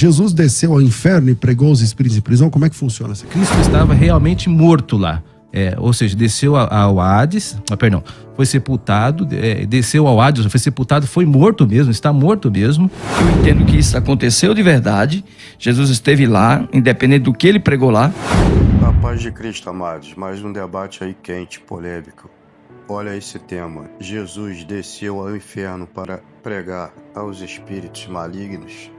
Jesus desceu ao inferno e pregou os espíritos em prisão? Como é que funciona isso aqui? Cristo estava realmente morto lá. Ou seja, desceu ao Hades, foi sepultado, desceu ao Hades, foi sepultado, foi morto mesmo, está morto mesmo. Eu entendo que isso aconteceu de verdade. Jesus esteve lá, independente do que ele pregou lá. A paz de Cristo, amados, mais um debate aí quente, polêmico. Olha esse tema. Jesus desceu ao inferno para pregar aos espíritos malignos.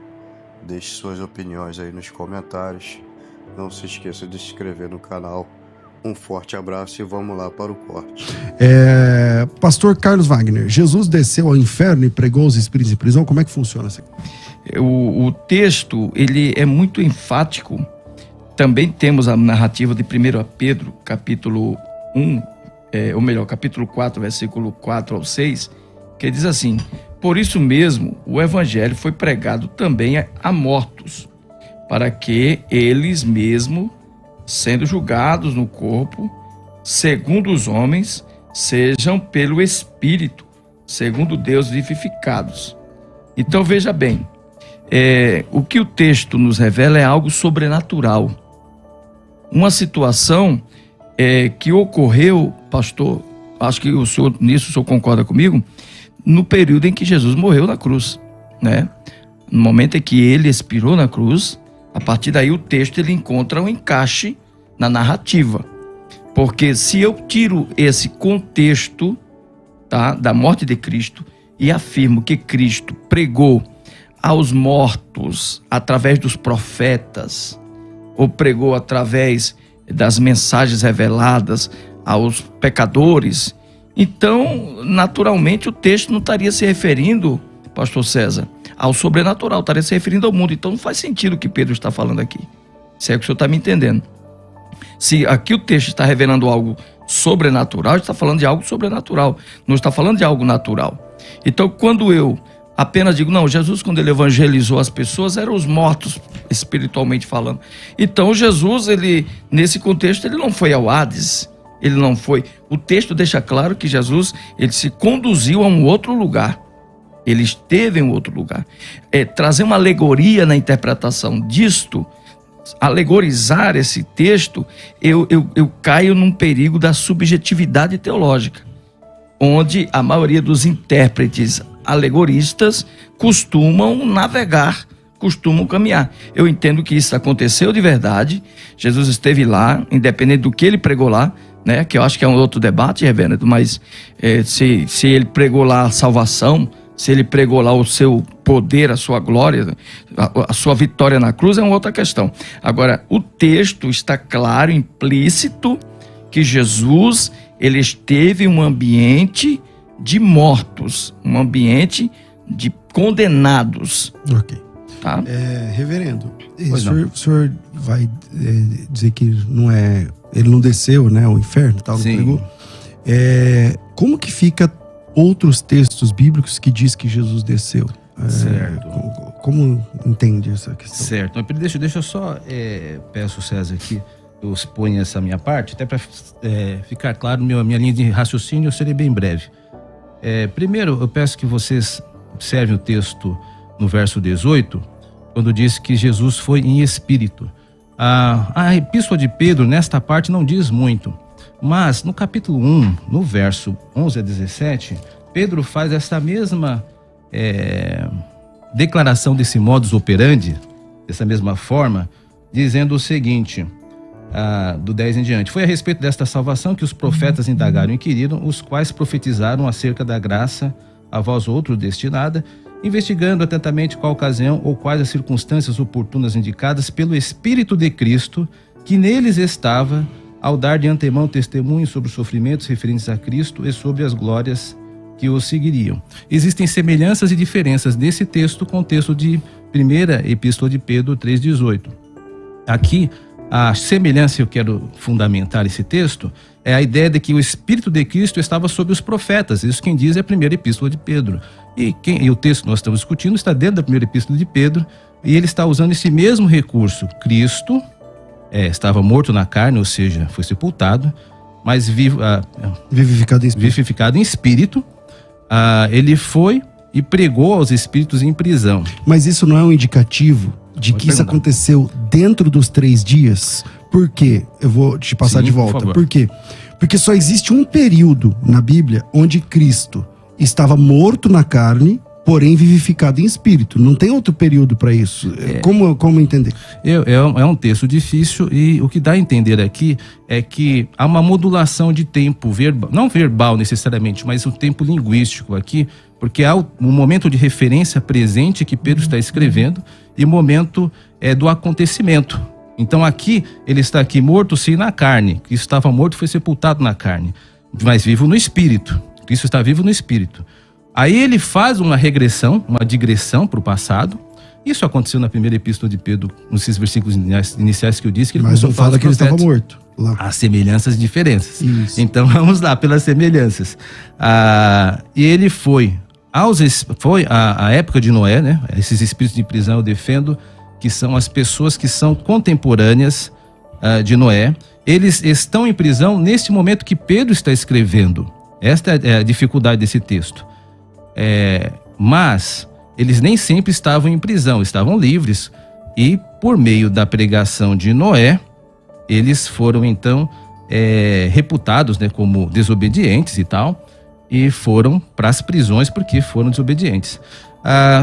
Deixe suas opiniões aí nos comentários. Não se esqueça de se inscrever no canal. Um forte abraço e vamos lá para o corte. Pastor Carlos Wagner, Jesus desceu ao inferno e pregou os espíritos em prisão? Como é que funciona isso aqui? O texto, ele é muito enfático. Também temos a narrativa de 1 Pedro, capítulo 1, capítulo 4, versículo 4 ao 6, que diz assim: por isso mesmo o evangelho foi pregado também a mortos, para que eles mesmos, sendo julgados no corpo, segundo os homens, sejam pelo Espírito, segundo Deus, vivificados. Então veja bem, o que o texto nos revela é algo sobrenatural. Uma situação que ocorreu, pastor, acho que o senhor concorda comigo, no período em que Jesus morreu na cruz, né? No momento em que ele expirou na cruz, a partir daí o texto ele encontra um encaixe na narrativa. Porque se eu tiro esse contexto, tá, da morte de Cristo e afirmo que Cristo pregou aos mortos através dos profetas, ou pregou através das mensagens reveladas aos pecadores, então, naturalmente, o texto não estaria se referindo, pastor César, ao sobrenatural, estaria se referindo ao mundo. Então, não faz sentido o que Pedro está falando aqui. Se é que o senhor está me entendendo. Se aqui o texto está revelando algo sobrenatural, está falando de algo sobrenatural, não está falando de algo natural. Então, quando eu apenas digo, não, Jesus, quando ele evangelizou as pessoas, eram os mortos, espiritualmente falando. Então, Jesus, ele, nesse contexto, ele não foi ao Hades, ele não foi. O texto deixa claro que Jesus, ele se conduziu a um outro lugar. Ele esteve em um outro lugar. Trazer uma alegoria na interpretação disto, alegorizar esse texto, eu caio num perigo da subjetividade teológica, onde a maioria dos intérpretes alegoristas costumam navegar, costumam caminhar. Eu entendo que isso aconteceu de verdade. Jesus esteve lá, independente do que ele pregou lá, né? Que eu acho que é um outro debate, reverendo, mas se ele pregou lá a salvação, se ele pregou lá o seu poder, a sua glória, a sua vitória na cruz, é uma outra questão. Agora, o texto está claro, implícito, que Jesus, ele esteve em um ambiente de mortos, um ambiente de condenados. Ok. Tá? Reverendo, o senhor vai dizer que ele não desceu, né, ao inferno, tal, não pregou? Como que fica outros textos bíblicos que diz que Jesus desceu? Certo. Como entende essa questão? Certo. Deixa eu só, peço, César, que eu exponha essa minha parte, até para ficar claro a minha linha de raciocínio, eu serei bem breve. Primeiro, eu peço que vocês observem o texto no verso 18, quando diz que Jesus foi em espírito. A epístola de Pedro, nesta parte, não diz muito, mas no capítulo 1, no verso 11 a 17, Pedro faz essa mesma declaração desse modus operandi, dessa mesma forma, dizendo o seguinte, do 10 em diante: foi a respeito desta salvação que os profetas indagaram e inquiriram, os quais profetizaram acerca da graça a vós outros destinada, investigando atentamente qual ocasião ou quais as circunstâncias oportunas indicadas pelo Espírito de Cristo, que neles estava, ao dar de antemão testemunho sobre os sofrimentos referentes a Cristo e sobre as glórias que o seguiriam. Existem semelhanças e diferenças desse texto com o texto de 1ª Epístola de Pedro 3,18. Aqui, a semelhança que eu quero fundamentar esse texto é a ideia de que o Espírito de Cristo estava sobre os profetas. Isso quem diz é a 1ª Epístola de Pedro. E o texto que nós estamos discutindo está dentro da 1ª Epístola de Pedro, e ele está usando esse mesmo recurso. Cristo estava morto na carne, ou seja, foi sepultado, mas vivificado em espírito. Ele foi e pregou aos espíritos em prisão. Mas isso não é um indicativo de que isso aconteceu dentro dos 3 dias? Por quê? Eu vou te passar de volta. Por quê? Porque só existe um período na Bíblia onde Cristo estava morto na carne, porém vivificado em espírito. Não tem outro período para isso. Como entender? É um texto difícil, e o que dá a entender aqui é que há uma modulação de tempo verbal, não verbal necessariamente, mas o tempo linguístico aqui, porque há um momento de referência presente que Pedro está escrevendo e o momento do acontecimento. Então aqui, ele está aqui morto sim na carne. Cristo estava morto, foi sepultado na carne, mas vivo no espírito. Cristo está vivo no espírito. Aí ele faz uma regressão, uma digressão para o passado. Isso aconteceu na primeira epístola de Pedro, nesses versículos iniciais que eu disse. Que ele mas não fala que ele estava morto. Lá. Há semelhanças e diferenças. Isso. Então vamos lá, pelas semelhanças. E ele foi a época de Noé, né? Esses espíritos de prisão eu defendo que são as pessoas que são contemporâneas de Noé. Eles estão em prisão neste momento que Pedro está escrevendo. Esta é a dificuldade desse texto. Mas eles nem sempre estavam em prisão, estavam livres, e por meio da pregação de Noé, eles foram então reputados, né, como desobedientes e tal, e foram para as prisões porque foram desobedientes.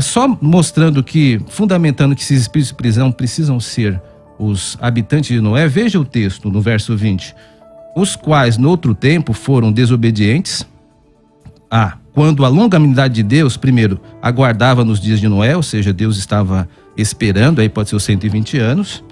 Só mostrando fundamentando que esses espíritos de prisão precisam ser os habitantes de Noé, veja o texto no verso 20, os quais no outro tempo foram desobedientes, quando a longanimidade de Deus, primeiro, aguardava nos dias de Noé, ou seja, Deus estava esperando, aí pode ser os 120 anos,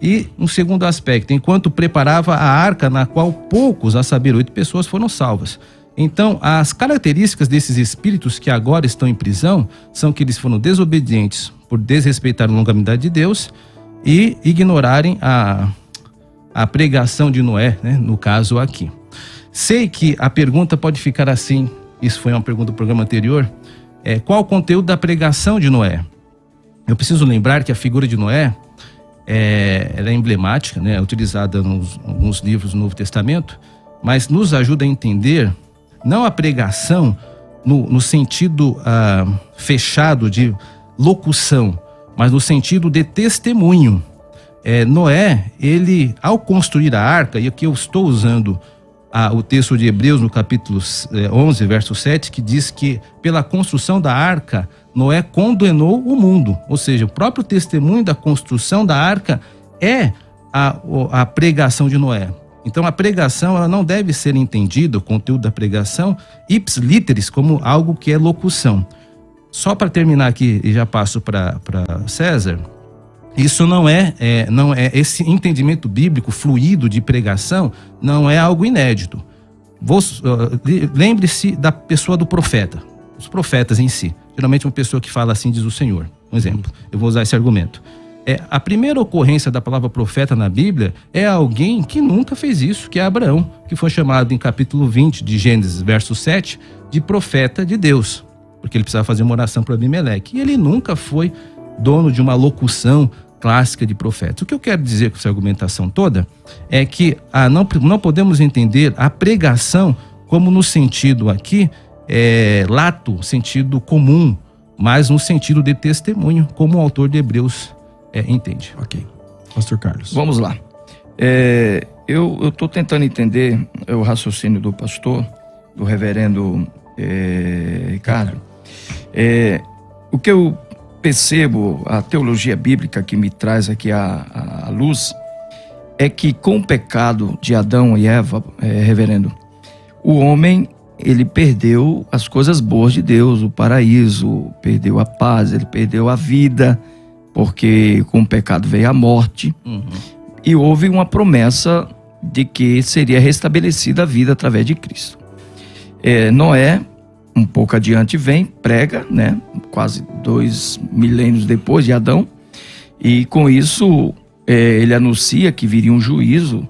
e um segundo aspecto, enquanto preparava a arca na qual poucos, a saber, 8 pessoas, foram salvas. Então, as características desses espíritos que agora estão em prisão são que eles foram desobedientes por desrespeitar a longanimidade de Deus e ignorarem a pregação de Noé, né, no caso aqui. Sei que a pergunta pode ficar assim, isso foi uma pergunta do programa anterior, qual o conteúdo da pregação de Noé? Eu preciso lembrar que a figura de Noé ela é emblemática, né, é utilizada em alguns livros do Novo Testamento, mas nos ajuda a entender não a pregação no sentido fechado de locução, mas no sentido de testemunho. Noé, ele, ao construir a arca, e aqui eu estou usando o texto de Hebreus no capítulo 11, verso 7, que diz que pela construção da arca, Noé condenou o mundo. Ou seja, o próprio testemunho da construção da arca é a pregação de Noé. Então a pregação ela não deve ser entendida, o conteúdo da pregação, ips literis, como algo que é locução. Só para terminar aqui, e já passo para César, isso não é esse entendimento bíblico fluido de pregação, não é algo inédito. Lembre-se da pessoa do profeta, os profetas em si. Geralmente uma pessoa que fala assim diz o Senhor. Um exemplo, eu vou usar esse argumento. A primeira ocorrência da palavra profeta na Bíblia é alguém que nunca fez isso, que é Abraão, que foi chamado em capítulo 20 de Gênesis, verso 7, de profeta de Deus, porque ele precisava fazer uma oração para Abimeleque. E ele nunca foi dono de uma locução clássica de profeta. O que eu quero dizer com essa argumentação toda é que não podemos entender a pregação como no sentido aqui, lato, sentido comum, mas no sentido de testemunho, como o autor de Hebreus entende. Ok. Pastor Carlos. Vamos lá. Eu estou tentando entender o raciocínio do pastor, do reverendo Ricardo. O que eu percebo, a teologia bíblica que me traz aqui a luz, é que com o pecado de Adão e Eva, reverendo, o homem, ele perdeu as coisas boas de Deus, o paraíso, perdeu a paz, ele perdeu a vida, porque com o pecado veio a morte. Uhum. E houve uma promessa de que seria restabelecida a vida através de Cristo. Noé, um pouco adiante vem, prega, né, quase 2 milênios depois de Adão, e com isso ele anuncia que viria um juízo,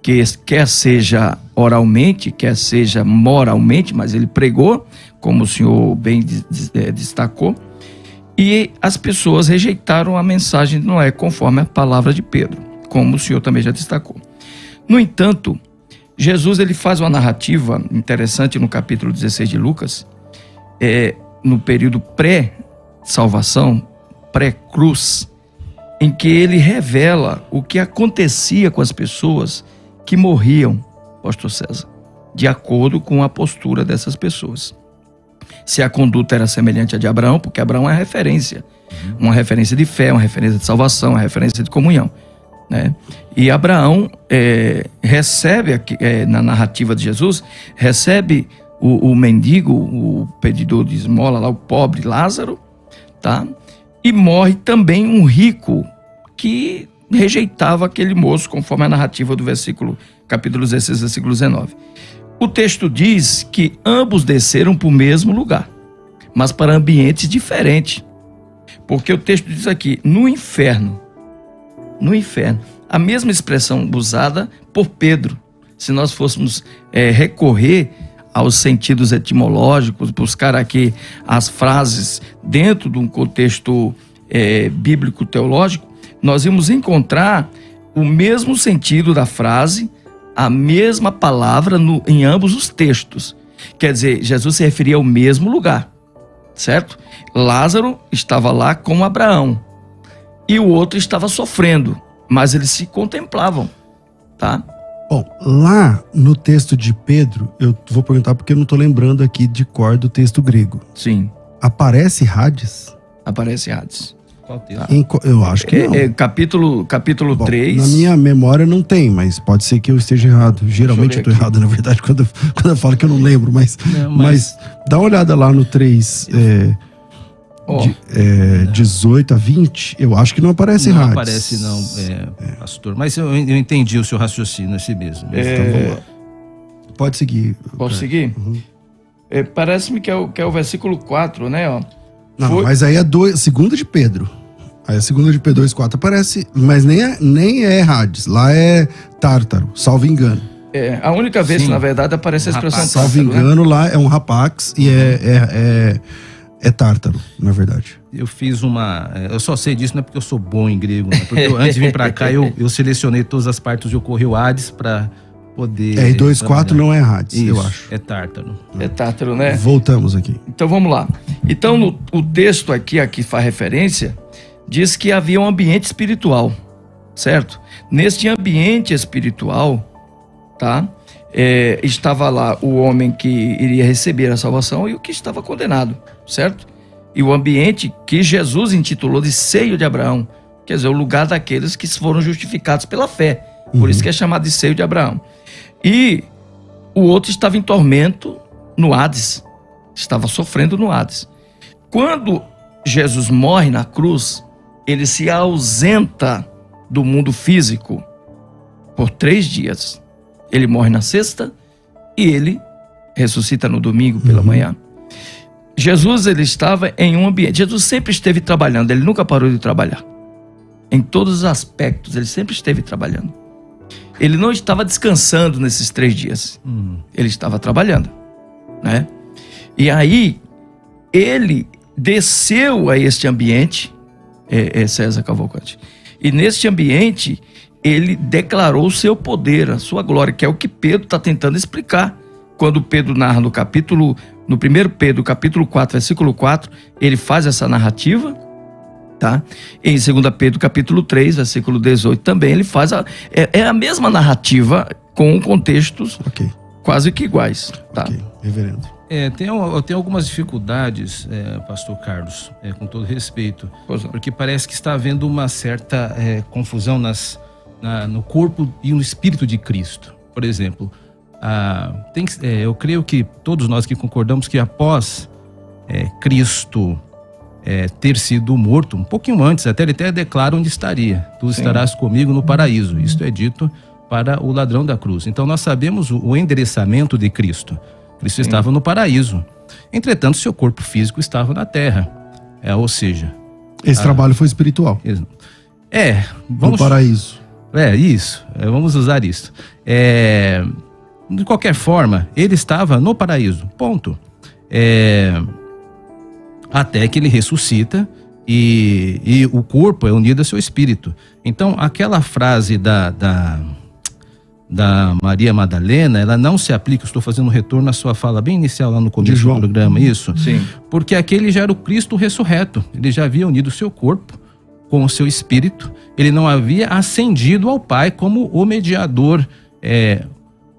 que quer seja oralmente, quer seja moralmente, mas ele pregou, como o senhor bem destacou, e as pessoas rejeitaram a mensagem de Noé, conforme a palavra de Pedro, como o senhor também já destacou. No entanto, Jesus ele faz uma narrativa interessante no capítulo 16 de Lucas, no período pré-salvação, pré-cruz, em que ele revela o que acontecia com as pessoas que morriam, pastor César, de acordo com a postura dessas pessoas. Se a conduta era semelhante à de Abraão, porque Abraão é a referência, uma referência de fé, uma referência de salvação, uma referência de comunhão, né? E Abraão recebe, na narrativa de Jesus, recebe o mendigo, o pedidor de esmola, lá, o pobre Lázaro, tá? E morre também um rico que rejeitava aquele moço, conforme a narrativa do capítulo 16, versículo 19. O texto diz que ambos desceram para o mesmo lugar, mas para ambientes diferentes. Porque o texto diz aqui, no inferno, a mesma expressão usada por Pedro. Se nós fôssemos recorrer aos sentidos etimológicos, buscar aqui as frases dentro de um contexto bíblico-teológico, nós íamos encontrar o mesmo sentido da frase, a mesma palavra em ambos os textos. Quer dizer, Jesus se referia ao mesmo lugar, certo? Lázaro estava lá com Abraão e o outro estava sofrendo, mas eles se contemplavam, tá? Bom, lá no texto de Pedro, eu vou perguntar porque eu não estou lembrando aqui de cor do texto grego. Sim. Aparece Hades? Aparece Hades. Qual texto? Eu acho que não. Capítulo 3. Na minha memória não tem, mas pode ser que eu esteja errado. Geralmente eu estou errado, na verdade, quando eu falo que eu não lembro. Mas dá uma olhada lá no 3, 18 a 20. Eu acho que não aparece Hades. Não aparece não, pastor. Mas eu entendi o seu raciocínio, esse mesmo. Então vamos lá. Pode seguir. Posso seguir? Uhum. Parece-me que é o versículo 4, né? Ó. Não, mas aí é segunda de Pedro. Aí a segunda de Pedro 2,4 aparece, mas nem é Hades. Lá é Tártaro, salvo engano. A única vez que, na verdade, aparece a expressão Tártaro. Salvo engano, né? Lá é um rapax e é Tártaro, na verdade. Eu fiz eu só sei disso não é porque eu sou bom em grego, né? Porque antes de vir pra cá eu selecionei todas as partes onde ocorreu Hades pra poder... E 2,4 não é Hades, isso, eu acho. É Tártaro. É Tártaro, né? Voltamos aqui. Então vamos lá. Então o texto aqui faz referência, diz que havia um ambiente espiritual, certo? Neste ambiente espiritual, tá? Estava lá o homem que iria receber a salvação e o que estava condenado, certo? E o ambiente que Jesus intitulou de seio de Abraão, quer dizer, o lugar daqueles que foram justificados pela fé. Por isso que é chamado de seio de Abraão. E o outro estava em tormento no Hades, estava sofrendo no Hades. Quando Jesus morre na cruz, ele se ausenta do mundo físico por 3 dias. Ele morre na sexta e ele ressuscita no domingo pela manhã. Jesus, ele estava em um ambiente. Jesus sempre esteve trabalhando, ele nunca parou de trabalhar. Em todos os aspectos, ele sempre esteve trabalhando. Ele não estava descansando nesses 3 dias. Ele estava trabalhando, né? E aí, ele desceu a este ambiente, César Cavalcante. E neste ambiente, ele declarou o seu poder, a sua glória, que é o que Pedro está tentando explicar. Quando Pedro narra no 1 Pedro, capítulo 4, versículo 4, ele faz essa narrativa, tá? Em 2 Pedro, capítulo 3, versículo 18, também ele faz a mesma narrativa com contextos quase que iguais, tá? Ok, reverendo. Tem algumas dificuldades, pastor Carlos, com todo respeito, porque parece que está havendo uma certa confusão no corpo e no espírito de Cristo. Por exemplo, eu creio que todos nós que concordamos que após Cristo ter sido morto, um pouquinho antes, ele até declara onde estaria. Tu estarás comigo no paraíso. Isto é dito para o ladrão da cruz. Então nós sabemos o endereçamento de Cristo. Cristo estava no paraíso. Entretanto, seu corpo físico estava na terra. Ou seja... Esse trabalho foi espiritual. No paraíso. Isso. Vamos usar isso. De qualquer forma, ele estava no paraíso. Ponto. Até que ele ressuscita e o corpo é unido ao seu espírito. Então, aquela frase da Maria Madalena, ela não se aplica. Estou fazendo um retorno à sua fala bem inicial lá no começo do programa, isso? Sim. Porque aquele já era o Cristo ressurreto. Ele já havia unido o seu corpo com o seu espírito, ele não havia ascendido ao Pai como o mediador,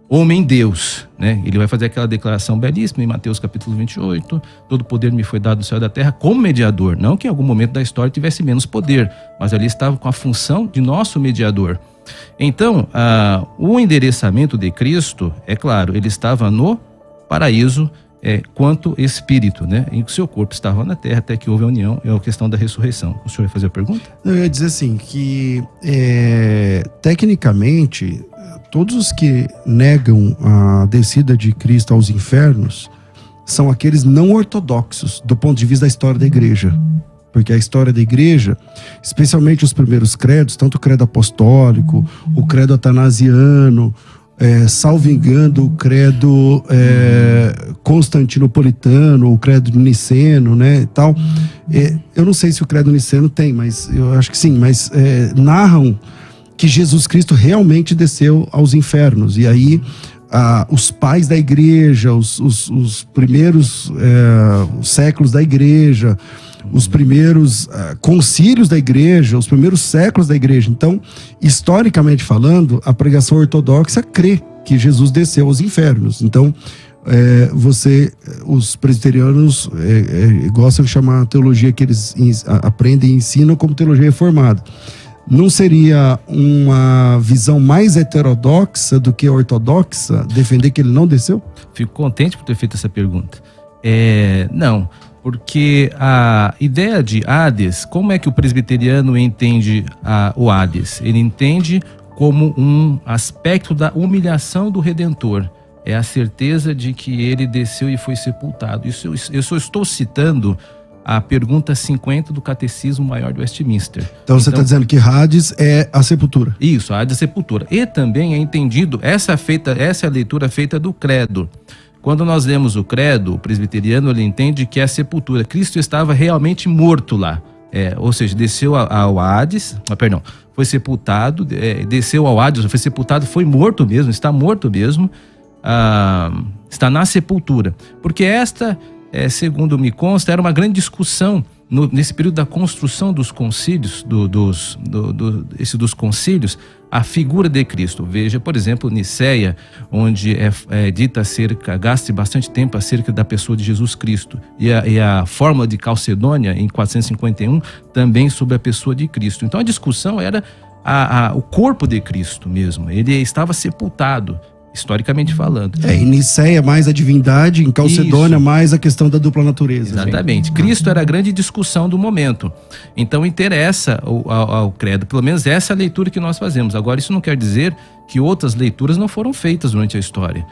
homem-Deus, né? Ele vai fazer aquela declaração belíssima em Mateus capítulo 28, todo poder me foi dado no céu e da terra como mediador, não que em algum momento da história tivesse menos poder, mas ali estava com a função de nosso mediador. Então, o endereçamento de Cristo, é claro, ele estava no paraíso, quanto espírito, né? E o seu corpo estava na terra até que houve a união, é a questão da ressurreição. O senhor vai fazer a pergunta? Eu ia dizer assim, que tecnicamente, todos os que negam a descida de Cristo aos infernos são aqueles não ortodoxos, do ponto de vista da história da igreja. Porque a história da igreja, especialmente os primeiros credos, tanto o credo apostólico, o credo atanasiano, salvo engano, o credo constantinopolitano, o credo niceno, né, e tal. Eu não sei se o credo niceno tem, mas eu acho que sim, mas narram que Jesus Cristo realmente desceu aos infernos. E aí os pais da igreja, os primeiros séculos da igreja, os primeiros concílios da igreja, os primeiros séculos da igreja. Então, historicamente falando, a pregação ortodoxa crê que Jesus desceu aos infernos. Então, os presbiterianos gostam de chamar a teologia que eles aprendem e ensinam como teologia reformada. Não seria uma visão mais heterodoxa do que ortodoxa defender que ele não desceu? Fico contente por ter feito essa pergunta. Não. Porque a ideia de Hades, como é que o presbiteriano entende o Hades? Ele entende como um aspecto da humilhação do Redentor. É a certeza de que ele desceu e foi sepultado. Isso eu só estou citando a pergunta 50 do Catecismo Maior de Westminster. Então você está dizendo que Hades é a sepultura. Isso, Hades é a sepultura. E também é entendido, essa é a leitura feita do credo. Quando nós lemos o credo, o presbiteriano ele entende que é a sepultura. Cristo estava realmente morto lá. Ou seja, desceu ao Hades, foi sepultado, desceu ao Hades, foi sepultado, foi morto mesmo, está morto mesmo, está na sepultura. Porque esta, segundo me consta, era uma grande discussão nesse período da construção dos concílios, dos concílios, a figura de Cristo. Veja, por exemplo, Niceia, onde dita gasta bastante tempo acerca da pessoa de Jesus Cristo. E a fórmula de Calcedônia, em 451, também sobre a pessoa de Cristo. Então a discussão era o corpo de Cristo mesmo. Ele estava sepultado, historicamente falando. Em Niceia mais a divindade, em Calcedônia mais a questão da dupla natureza. Exatamente. Cristo era a grande discussão do momento. Então interessa ao credo, pelo menos essa é a leitura que nós fazemos. Agora, isso não quer dizer que outras leituras não foram feitas durante a história.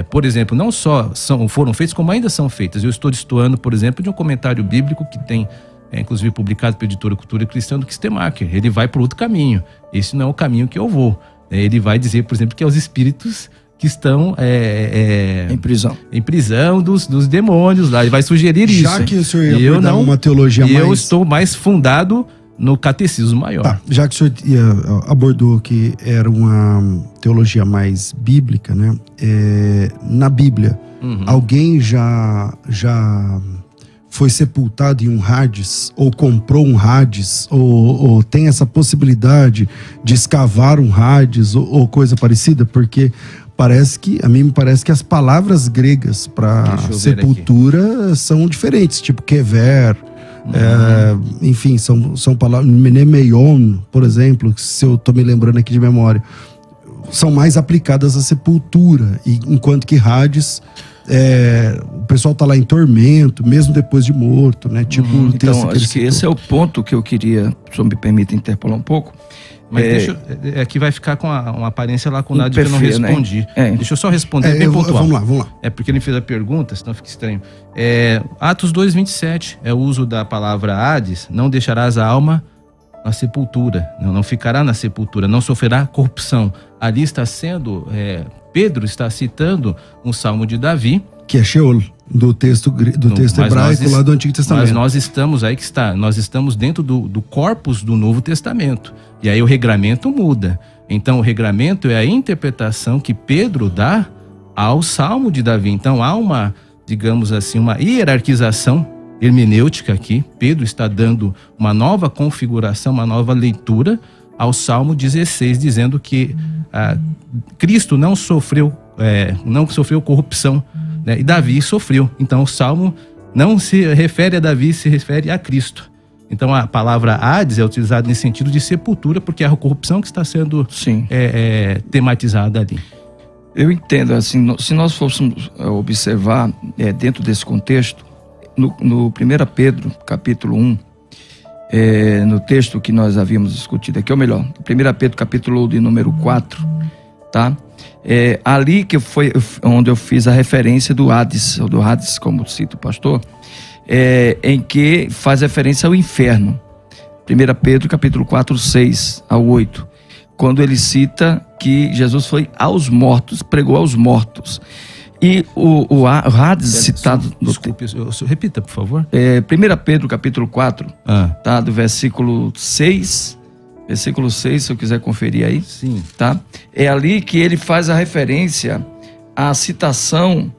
Por exemplo, não só foram feitas, como ainda são feitas. Eu estou destoando, por exemplo, de um comentário bíblico que tem, inclusive publicado pela editora Cultura Cristã, do Kistemacher. Ele vai por outro caminho. Esse não é o caminho que eu vou. Ele vai dizer, por exemplo, que é os espíritos que estão em prisão dos demônios lá. Ele vai sugerir isso. Já que o senhor ia abordar uma teologia mais... Eu estou mais fundado no Catecismo Maior. Tá, já que o senhor abordou que era uma teologia mais bíblica, né? Na Bíblia, alguém já foi sepultado em um Hades, ou comprou um Hades, ou tem essa possibilidade de escavar um Hades, ou coisa parecida? Porque a mim me parece que as palavras gregas para sepultura são diferentes, tipo kever, enfim, são palavras, menemeion, por exemplo, se eu tô me lembrando aqui de memória, são mais aplicadas à sepultura, enquanto que Hades... o pessoal tá lá em tormento, mesmo depois de morto, né? Tipo, então, acho que esse é o ponto que eu queria, se eu me permite interpolar um pouco. Mas aqui vai ficar com uma aparência lacunada que eu não respondi. Né? Deixa eu só responder bem pontual. Vamos lá. É porque ele fez a pergunta, senão fica estranho. Atos 2:27 é o uso da palavra Hades, não deixarás a alma na sepultura, não ficará na sepultura, não sofrerá corrupção. Ali está sendo... Pedro está citando um salmo de Davi. Que é Sheol, do texto hebraico lá do Antigo Testamento. Mas nós estamos nós estamos dentro do corpus do Novo Testamento. E aí o regramento muda. Então o regramento é a interpretação que Pedro dá ao salmo de Davi. Então há uma, digamos assim, uma hierarquização hermenêutica aqui. Pedro está dando uma nova configuração, uma nova leitura ao Salmo 16, dizendo que Cristo não sofreu corrupção, né? E Davi sofreu. Então o Salmo não se refere a Davi, se refere a Cristo. Então a palavra Hades é utilizada nesse sentido de sepultura, porque é a corrupção que está sendo tematizada ali. Eu entendo, assim, se nós fôssemos observar dentro desse contexto, no 1 Pedro, capítulo 1, no texto que nós havíamos discutido aqui, ou melhor, 1 Pedro, capítulo de número 4, tá? Ali que foi onde eu fiz a referência do Hades, ou do Hades, como cita o pastor, em que faz referência ao inferno. 1 Pedro, capítulo 4, 6 ao 8, quando ele cita que Jesus foi aos mortos, pregou aos mortos. E o Hades citado... Desculpe, repita, por favor. 1 Pedro, capítulo 4, tá? Do versículo 6, se eu quiser conferir aí. Sim. Tá? É ali que ele faz a referência à citação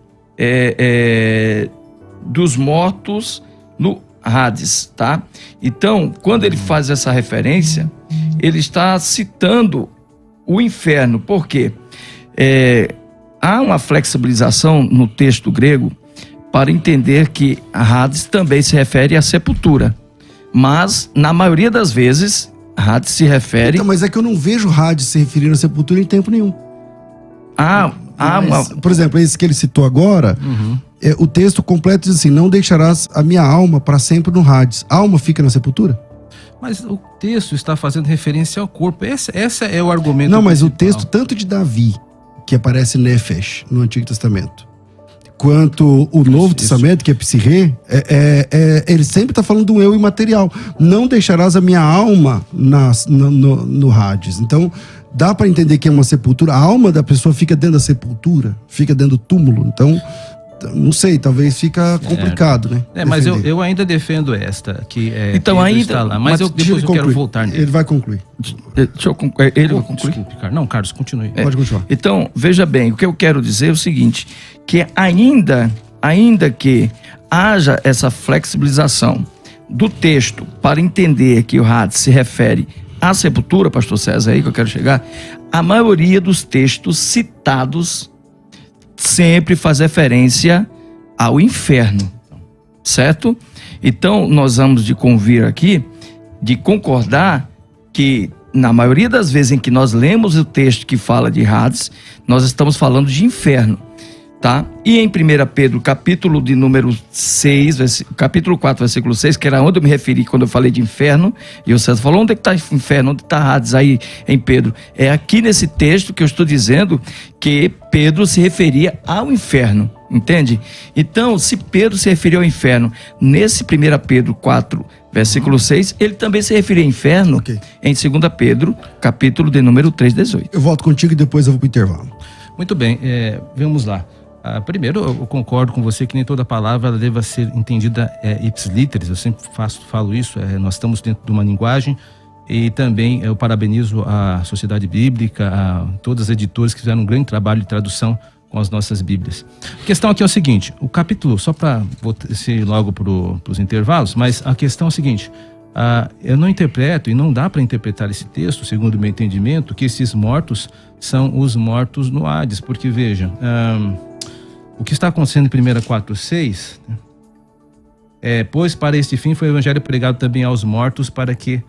dos mortos no Hades, tá? Então, quando ele faz essa referência, ele está citando o inferno. Por quê? Há uma flexibilização no texto grego para entender que Hades também se refere à sepultura. Mas, na maioria das vezes, Hades se refere... Então, mas é que eu não vejo Hades se referindo à sepultura em tempo nenhum. Por exemplo, esse que ele citou agora, o texto completo diz assim: não deixarás a minha alma para sempre no Hades. A alma fica na sepultura? Mas o texto está fazendo referência ao corpo. Esse é o argumento. Não, mas principal. O texto tanto de Davi, que aparece Nefesh no Antigo Testamento, quanto o Novo Testamento, que é Psirrê, ele sempre está falando do eu imaterial. Não deixarás a minha alma no Hades. Então, dá para entender que é uma sepultura. A alma da pessoa fica dentro da sepultura, fica dentro do túmulo. Então, não sei, talvez fica complicado, né? Mas eu ainda defendo esta, que então, ainda está lá. Mas depois eu quero voltar nele. Ele vai concluir. Deixa eu concluir. Ele vai concluir? Desculpe, Carlos. Não, Carlos, continue. Pode continuar. Então, veja bem, o que eu quero dizer é o seguinte, que ainda que haja essa flexibilização do texto para entender que o Hades se refere à sepultura, pastor César, é aí que eu quero chegar, a maioria dos textos citados sempre faz referência ao inferno, certo? Então, nós vamos de convir aqui, de concordar que na maioria das vezes em que nós lemos o texto que fala de Hades, nós estamos falando de inferno, tá? E em 1 Pedro, capítulo de número 6, capítulo 4, versículo 6, que era onde eu me referi quando eu falei de inferno, e o César falou: onde é que está o inferno? Onde está Hades aí em Pedro? É aqui nesse texto que eu estou dizendo que Pedro se referia ao inferno, entende? Então, se Pedro se referiu ao inferno nesse 1 Pedro 4, versículo 6, ele também se referia ao inferno em 2 Pedro, capítulo de número 3, 18. Eu volto contigo e depois eu vou para o intervalo. Muito bem, vamos lá. Primeiro, eu concordo com você que nem toda palavra deva ser entendida ipsiliteris. Eu sempre falo isso. Nós estamos dentro de uma linguagem, e também eu parabenizo a Sociedade Bíblica, a todas as editoras que fizeram um grande trabalho de tradução com as nossas Bíblias. A questão aqui é o seguinte: o capítulo, só para ir logo para os intervalos, mas a questão é o seguinte: eu não interpreto, e não dá para interpretar esse texto, segundo o meu entendimento, que esses mortos são os mortos no Hades, porque veja, o que está acontecendo em 1 4,6, pois para este fim foi o evangelho pregado também aos mortos, para que,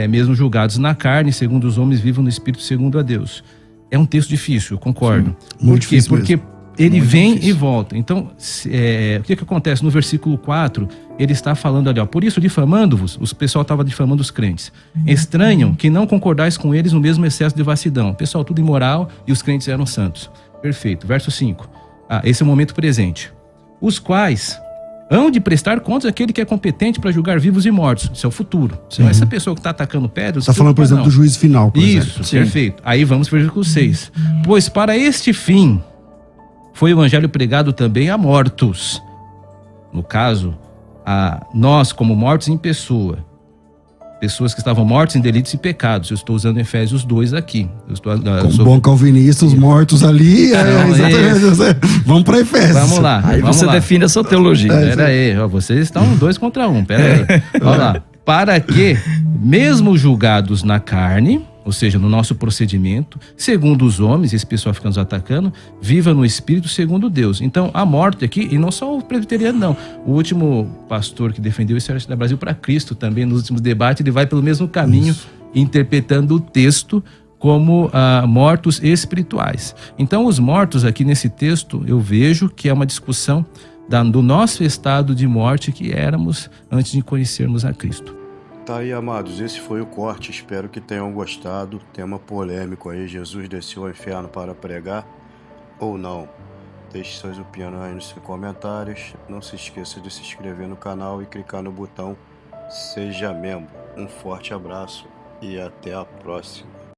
mesmo julgados na carne, segundo os homens, vivam no espírito segundo a Deus. É um texto difícil, eu concordo. Sim, muito difícil. Porque ele muito vem difícil. E volta. Então, o que acontece? No versículo 4, ele está falando ali, por isso difamando-vos, o pessoal estava difamando os crentes. Estranham que não concordais com eles no mesmo excesso de vastidão. O pessoal tudo imoral e os crentes eram santos. Perfeito. Verso 5. Esse é o momento presente. Os quais hão de prestar contas àquele que é competente para julgar vivos e mortos. Isso é o futuro. Então, essa pessoa que está atacando pedras... Está falando, por exemplo, do juízo final, por exemplo. Isso, perfeito. Aí vamos para o versículo 6. Pois para este fim foi o evangelho pregado também a mortos. No caso, a nós como mortos em pessoa. pessoas que estavam mortas em delitos e pecados. Eu estou usando Efésios 2 aqui. Como bom calvinista, os mortos ali, exatamente. Vamos para Efésios. Vamos lá. Aí você define a sua teologia. Pera aí, vocês estão 2 contra 1. Pera aí. Vamos lá. Para que, mesmo julgados na carne, ou seja, no nosso procedimento, segundo os homens, esse pessoal fica nos atacando, viva no espírito segundo Deus. Então, a morte aqui, e não só o presbiteriano, não. O último pastor que defendeu isso era Brasil para Cristo também, nos últimos debates, ele vai pelo mesmo caminho, interpretando o texto como mortos espirituais. Então, os mortos aqui nesse texto, eu vejo que é uma discussão do nosso estado de morte que éramos antes de conhecermos a Cristo. Tá aí, amados, esse foi o corte, espero que tenham gostado. Tema polêmico aí, Jesus desceu ao inferno para pregar ou não? Deixe suas opiniões aí nos comentários, não se esqueça de se inscrever no canal e clicar no botão Seja Membro. Um forte abraço e até a próxima.